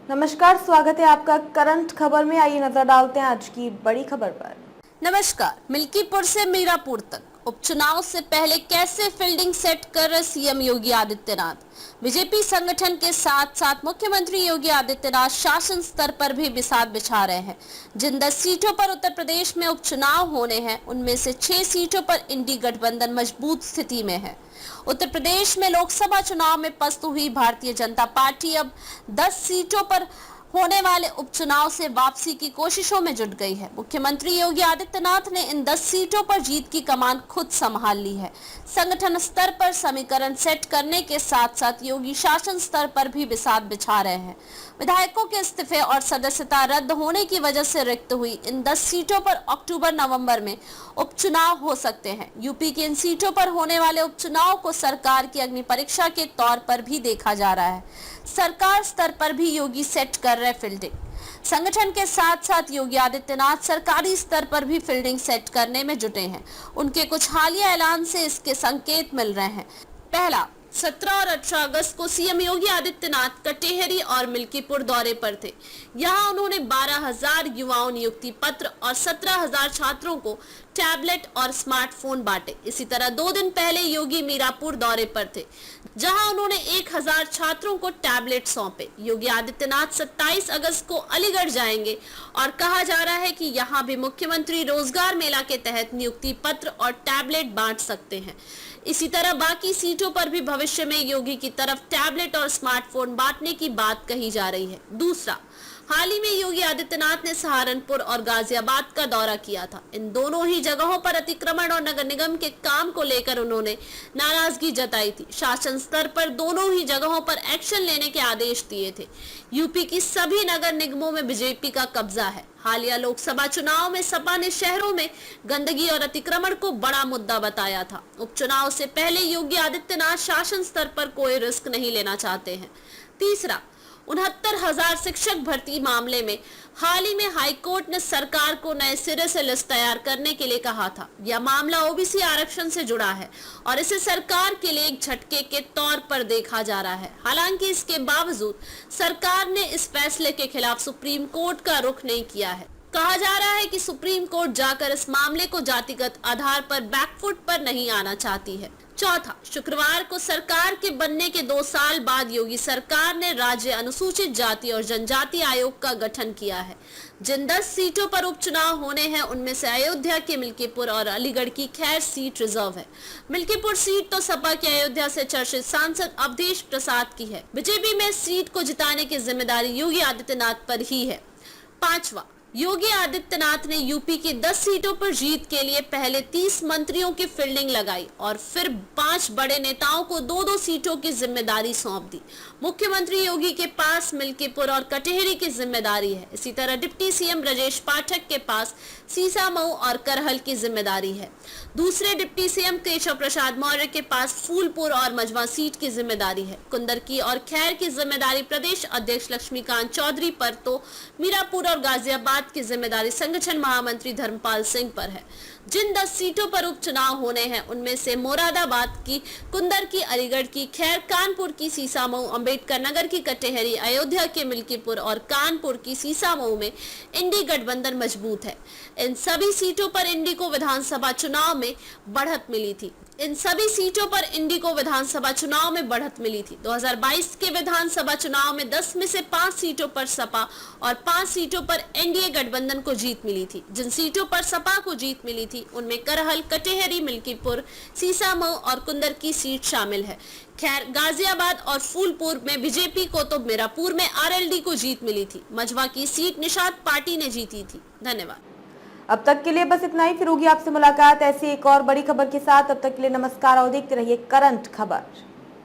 नमस्कार, स्वागत है आपका करंट खबर में। आइए नजर डालते हैं आज की बड़ी खबर पर। नमस्कार। मिल्कीपुर से मीरापुर तक उपचुनाव से पहले कैसे फील्डिंग सेट कर रहे सीएम योगी आदित्यनाथ। बीजेपी संगठन के साथ साथ मुख्यमंत्री योगी आदित्यनाथ शासन स्तर पर भी बिसात बिछा रहे हैं। जिन 10 सीटों पर उत्तर प्रदेश में उपचुनाव होने हैं, उनमें से 6 सीटों पर इंडी गठबंधन मजबूत स्थिति में है। उत्तर प्रदेश में लोकसभा चुनाव में पस्त हुई भारतीय जनता पार्टी अब 10 सीटों पर होने वाले उपचुनाव से वापसी की कोशिशों में जुट गई है। मुख्यमंत्री योगी आदित्यनाथ ने इन 10 सीटों पर जीत की कमान खुद संभाल ली है। संगठन स्तर पर समीकरण सेट करने के साथ साथ योगी शासन स्तर पर भी बिसात बिछा रहे हैं। विधायकों के इस्तीफे और सदस्यता रद्द होने की वजह से रिक्त हुई इन 10 सीटों पर अक्टूबर-नवंबर में उपचुनाव हो सकते हैं। यूपी की इन सीटों पर होने वाले उपचुनाव को सरकार की अग्नि परीक्षा के तौर पर भी देखा जा रहा है। सरकार स्तर पर भी योगी सेट कर रहे फील्डिंग। संगठन के साथ साथ योगी आदित्यनाथ सरकारी स्तर पर भी फील्डिंग सेट करने में जुटे हैं। उनके कुछ हालिया ऐलान से इसके संकेत मिल रहे हैं। पहला, 17 और 18 अगस्त को सीएम योगी आदित्यनाथ कटेहरी और मिल्कीपुर दौरे पर थे। यहां उन्होंने 12,000 युवाओं नियुक्ति पत्र और 17,000 छात्रों को टैबलेट और स्मार्टफोन बांटे। इसी तरह 2 दिन पहले योगी मीरापुर दौरे पर थे, जहां उन्होंने 1,000 छात्रों को टैबलेट सौंपे। योगी आदित्यनाथ 27 अगस्त को अलीगढ़ जाएंगे और कहा जा रहा है कि यहां भी मुख्यमंत्री रोजगार मेला के तहत नियुक्ति पत्र और टैबलेट बांट सकते हैं। इसी तरह बाकी सीटों पर भी भविष्य में योगी की तरफ टैबलेट और स्मार्टफोन बांटने की बात कही जा रही है। दूसरा, हाल ही में योगी आदित्यनाथ ने सहारनपुर और गाजियाबाद का दौरा किया था। इन दोनों ही जगहों पर अतिक्रमण और नगर निगम के काम को लेकर उन्होंने नाराजगी जताई थी। शासन स्तर पर दोनों ही जगहों पर एक्शन लेने के आदेश दिए थे। यूपी की सभी नगर निगमों में बीजेपी का कब्जा है। हालिया लोकसभा चुनाव में सपा ने शहरों में गंदगी और अतिक्रमण को बड़ा मुद्दा बताया था। उपचुनाव से पहले योगी आदित्यनाथ शासन स्तर पर कोई रिस्क नहीं लेना चाहते हैं। तीसरा, 69,000 शिक्षक भर्ती मामले में हाल ही में हाईकोर्ट ने सरकार को नए सिरे से लिस्ट तैयार करने के लिए कहा था। यह मामला ओबीसी आरक्षण से जुड़ा है और इसे सरकार के लिए एक झटके के तौर पर देखा जा रहा है। हालांकि इसके बावजूद सरकार ने इस फैसले के खिलाफ सुप्रीम कोर्ट का रुख नहीं किया है। कहा जा रहा है कि सुप्रीम कोर्ट जाकर इस मामले को जातिगत आधार पर बैकफुट पर नहीं आना चाहती है। चौथा, शुक्रवार को सरकार के बनने के 2 साल बाद योगी सरकार ने राज्य अनुसूचित जाति और जनजाति आयोग का गठन किया है। जिन 10 सीटों पर उपचुनाव होने हैं, उनमें से अयोध्या के मिल्कीपुर और अलीगढ़ की खैर सीट रिजर्व है। मिल्कीपुर सीट तो सपा के अयोध्या से चर्चित सांसद अवधेश प्रसाद की है। बीजेपी में सीट को जिताने की जिम्मेदारी योगी आदित्यनाथ पर ही है। पांचवा, योगी आदित्यनाथ ने यूपी की 10 सीटों पर जीत के लिए पहले 30 मंत्रियों की फील्डिंग लगाई और फिर 5 बड़े नेताओं को 2-2 सीटों की जिम्मेदारी सौंप दी। मुख्यमंत्री योगी के पास मिल्कीपुर और कटेहरी की जिम्मेदारी है। इसी तरह डिप्टी सीएम ब्रजेश पाठक के पास सीसामऊ और करहल की जिम्मेदारी है। दूसरे डिप्टी सीएम केशव प्रसाद मौर्य के पास फूलपुर और मझवा सीट की जिम्मेदारी है। कुंदरकी और खैर की जिम्मेदारी प्रदेश अध्यक्ष लक्ष्मीकांत चौधरी पर, तो मीरापुर और गाजियाबाद की जिम्मेदारी संगठन महामंत्री धर्मपाल सिंह पर है। जिन 10 सीटों पर उपचुनाव होने हैं, उनमें से मुरादाबाद की, कुंदरकी, अलीगढ़ की खैर, कानपुर की सीसामऊ, अंबेडकर नगर की कटेहरी, अयोध्या के मिल्कीपुर और कानपुर की सीसामऊ में इंडी गठबंधन मजबूत है। इन सभी सीटों पर इंडी को विधानसभा चुनाव में बढ़त मिली थी। 2022 के विधानसभा चुनाव में 10 में से 5 सीटों पर सपा और 5 सीटों पर एनडीए गठबंधन को जीत मिली थी। जिन सीटों पर सपा को जीत मिली थी, उनमें करहल, कटेहरी, मिल्कीपुर, सीसामऊ और कुंदर की सीट शामिल है। खैर, गाजियाबाद और फूलपुर में बीजेपी को, तो मीरापुर में आरएलडी को जीत मिली थी। मझवा की सीट निषाद पार्टी ने जीती थी। धन्यवाद। अब तक के लिए बस इतना ही। फिर होगी आपसे मुलाकात ऐसी एक और बड़ी खबर के साथ। अब तक के लिए नमस्कार और देखते रहिए करंट खबर।